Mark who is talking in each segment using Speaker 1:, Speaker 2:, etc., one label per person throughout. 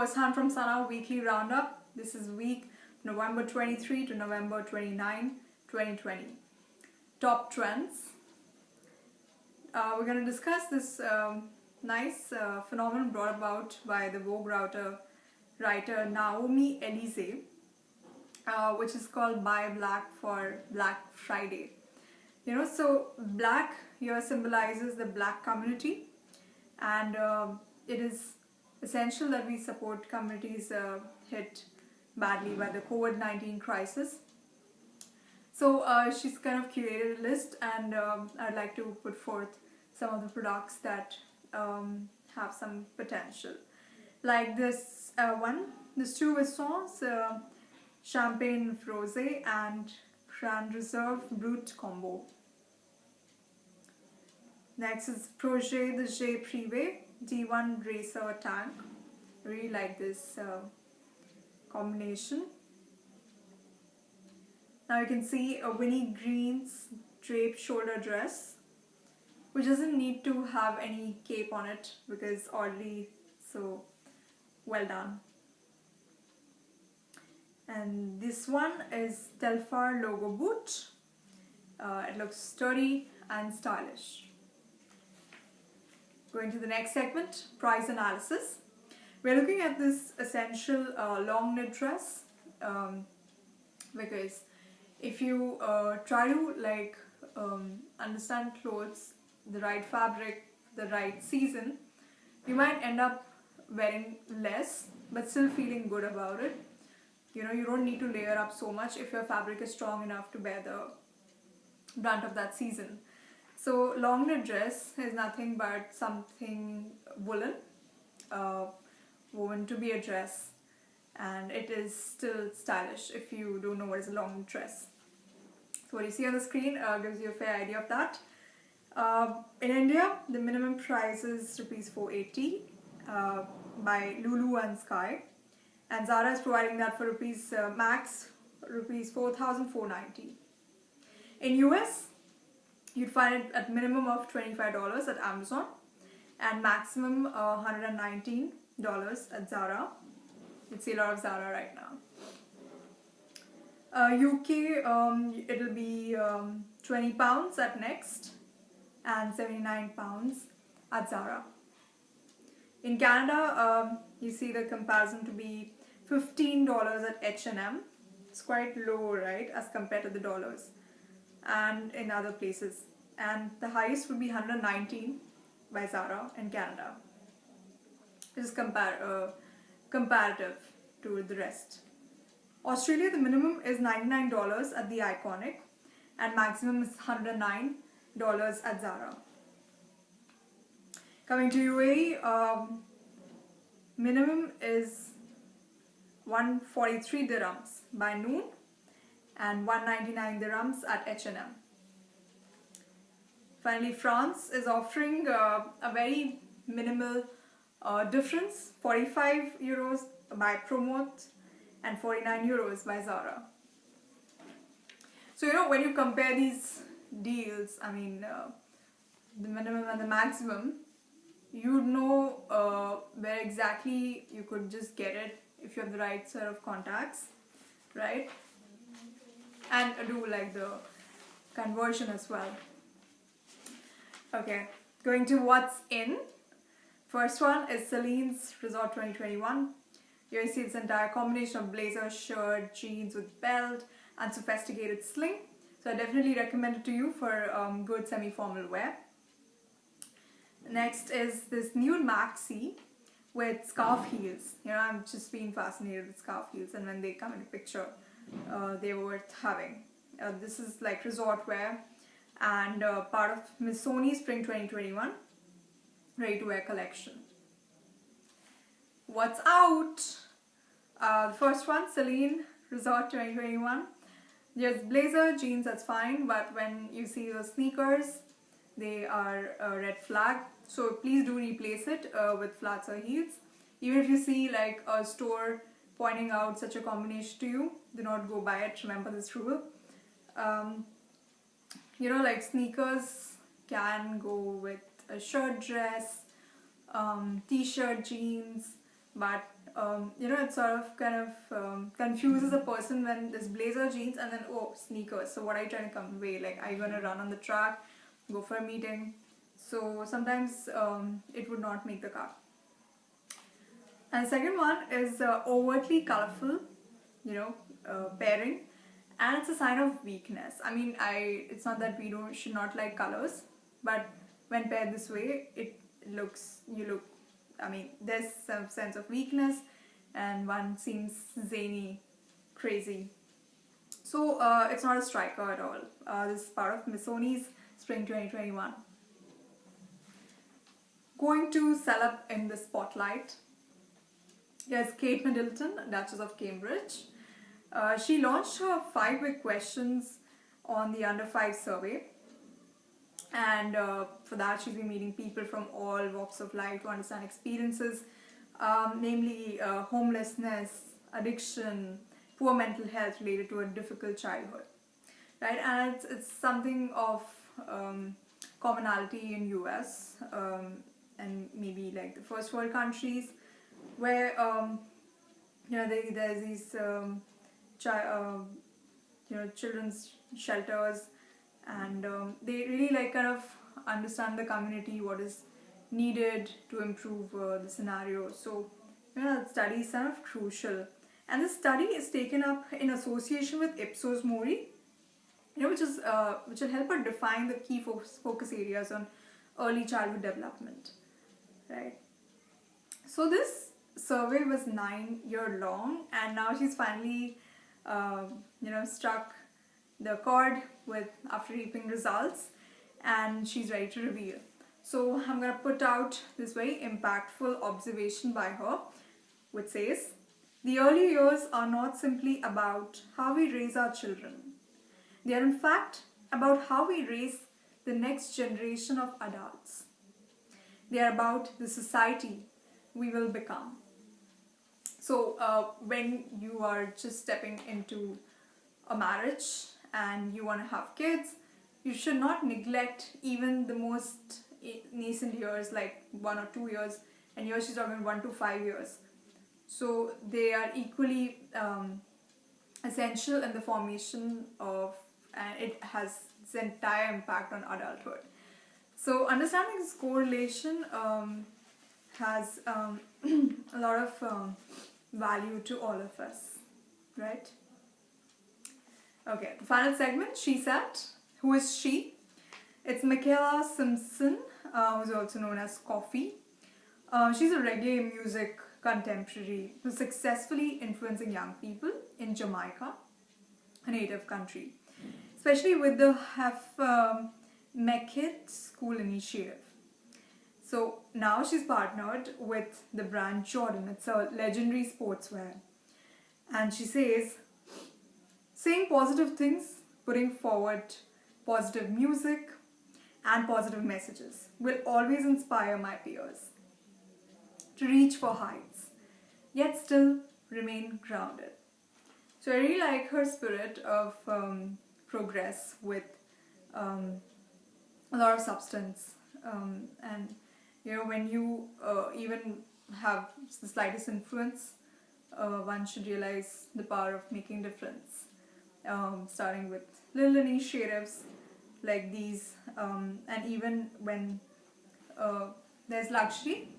Speaker 1: first hand from Sana weekly roundup. This is week November 23 to November 29, 2020. Top trends. We're going to discuss this nice phenomenon brought about by the Vogue writer Naomi Elise, which is called Buy Black for Black Friday. So black here symbolizes the black community, and it is essential that we support communities hit badly by the COVID-19 crisis. So she's kind of curated a list, and I'd like to put forth some of the products that have some potential. Like this this two Wissons Champagne Rosé and Grand Reserve Brut Combo. Next is Projet de G Privé D1 Racer Tank. I really like this combination. Now you can see a Winnie Green's draped shoulder dress, which doesn't need to have any cape on it because already so well done. And this one is Telfar logo boot. It looks sturdy and stylish. Going to the next segment, price analysis. We're looking at this essential long knit dress because if you try to understand clothes, the right fabric, the right season, you might end up wearing less but still feeling good about it. You don't need to layer up so much if your fabric is strong enough to bear the brunt of that season. So long knit dress is nothing but something woolen, woven to be a dress, and it is still stylish if you don't know what is a long knit dress. So what you see on the screen gives you a fair idea of that. In India, the minimum price is Rs 480 by Lulu and Sky, and Zara is providing that for max Rs 4,490. In US, you'd find it at minimum of $25 at Amazon and maximum $119 at Zara. You'd see a lot of Zara right now. UK, it'll be £20 at Next and £79 at Zara. In Canada, you see the comparison to be $15 at H&M. It's quite low, right, as compared to the dollars, and in other places. And the highest would be $119 by Zara in Canada. This is comparative to the rest. Australia, the minimum is $99 at the Iconic and maximum is $109 at Zara. Coming to UAE, minimum is 143 dirhams by Noon and 199 dirhams at H&M. Finally, France is offering a very minimal difference, 45 euros by Promote and 49 euros by Zara. So when you compare these deals, I mean the minimum and the maximum, you'd know where exactly you could just get it if you have the right set of contacts, right? And do like the conversion as well. Okay, going to what's in. First one is Celine's Resort 2021. Here you see this entire combination of blazer, shirt, jeans with belt and sophisticated sling. So I definitely recommend it to you for good semi-formal wear. Next is this nude maxi with scarf heels. I'm just being fascinated with scarf heels, and when they come into picture, they were worth having. This is like resort wear and part of Missoni Spring 2021 ready to wear collection. What's out? The first one, Celine Resort 2021. There's blazer, jeans, that's fine, but when you see the sneakers, they are a red flag. So please do replace it with flats or heels. Even if you see like a store pointing out such a combination to you, do not go by it. Remember this rule. Like sneakers can go with a shirt dress, t-shirt, jeans, but it sort of kind of confuses a person when there's blazer, jeans, and then sneakers. So what are you trying to convey? Like, are you gonna run on the track, go for a meeting? So sometimes it would not make the cut. And the second one is overtly colorful, pairing, and it's a sign of weakness. I mean, it's not that we should not like colors, but when paired this way, there's some sense of weakness, and one seems zany, crazy. So it's not a striker at all. This is part of Missoni's Spring 2021. Going to sell up in the spotlight. Yes, Kate Middleton, Duchess of Cambridge. She launched her 5 quick questions on the Under 5 survey. And for that, she's been meeting people from all walks of life to understand experiences, namely homelessness, addiction, poor mental health related to a difficult childhood. Right? And it's something of commonality in US and maybe like the first world countries, where there's these children's shelters, and they really like kind of understand the community, what is needed to improve the scenario. So the study is kind of crucial, and this study is taken up in association with Ipsos Mori, which will help her define the key focus areas on early childhood development, right? So this survey was 9-year long, and now she's finally struck the chord after reaping results, and she's ready to reveal. So I'm going to put out this very impactful observation by her, which says, the early years are not simply about how we raise our children. They are in fact about how we raise the next generation of adults. They are about the society we will become. So when you are just stepping into a marriage and you want to have kids, you should not neglect even the most nascent years, like 1 or 2 years, and here she's talking 1 to 5 years. So they are equally essential in the formation of, and it has its entire impact on adulthood. So understanding this correlation has a lot of value to all of us, right? Okay, the final segment, She Said. Who is she? It's Michaela Simpson, who's also known as Coffee. She's a reggae music contemporary who's successfully influencing young people in Jamaica, a native country, especially with the Mekit School Initiative. So now she's partnered with the brand Jordan. It's a legendary sportswear. And she says, saying positive things, putting forward positive music and positive messages will always inspire my peers to reach for heights, yet still remain grounded. So I really like her spirit of progress with a lot of substance, and when you even have the slightest influence, one should realize the power of making difference, starting with little initiatives like these, and even when there's luxury,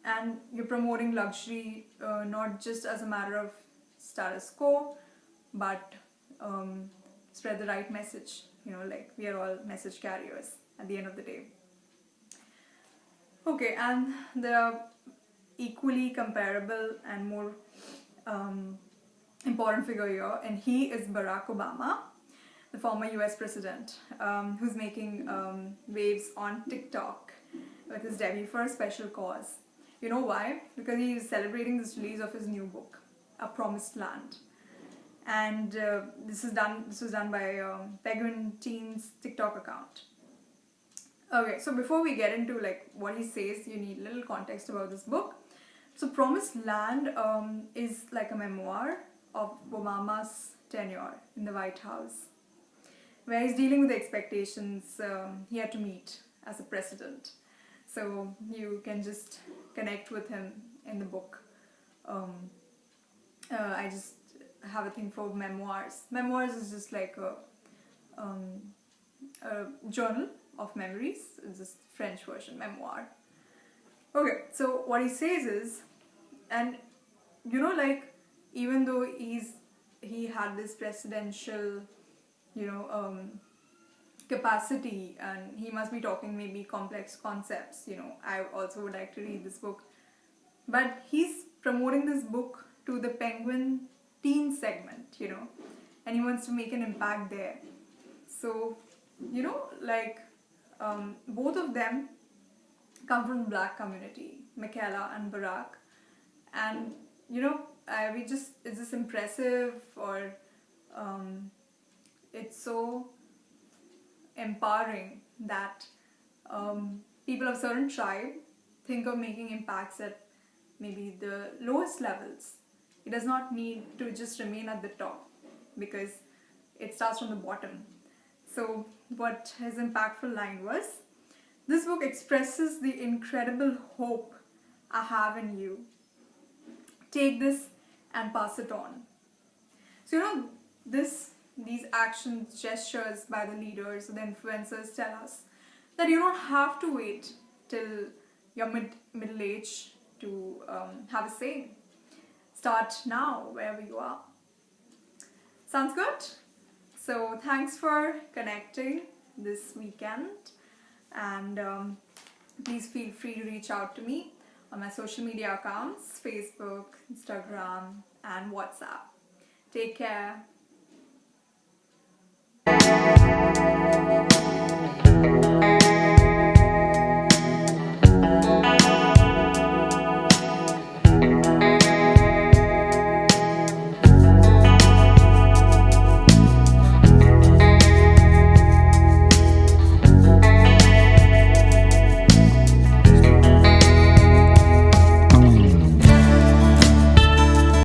Speaker 1: and you're promoting luxury not just as a matter of status quo, but spread the right message. Like, we are all message carriers at the end of the day. Okay, and the equally comparable and more important figure here, and he is Barack Obama, the former US president, who's making waves on TikTok with his debut for a special cause. You know why? Because he is celebrating this release of his new book, A Promised Land. And this was done by Penguin Teen's TikTok account. Okay, so before we get into like what he says, you need a little context about this book. So Promised Land is like a memoir of Obama's tenure in the White House, where he's dealing with the expectations he had to meet as a president. so you can just connect with him in the book. I just have a thing for memoirs. Memoirs is just like a journal of memories. It's just French version, memoir. Okay, so what he says is, and like, even though he had this presidential, capacity, and he must be talking maybe complex concepts. I also would like to read this book, but he's promoting this book to the Penguin teen segment, and he wants to make an impact there. So, like, both of them come from the black community, Michaela and Barack, and it's just impressive, or it's so empowering that people of certain tribe think of making impacts at maybe the lowest levels. It does not need to just remain at the top, because it starts from the bottom. So what his impactful line was, "This book expresses the incredible hope I have in you. Take this and pass it on." So these actions, gestures by the leaders, the influencers, tell us that you don't have to wait till your middle age to have a say. Start now, wherever you are. Sounds good? So thanks for connecting this weekend, and please feel free to reach out to me on my social media accounts, Facebook, Instagram, and WhatsApp. Take care.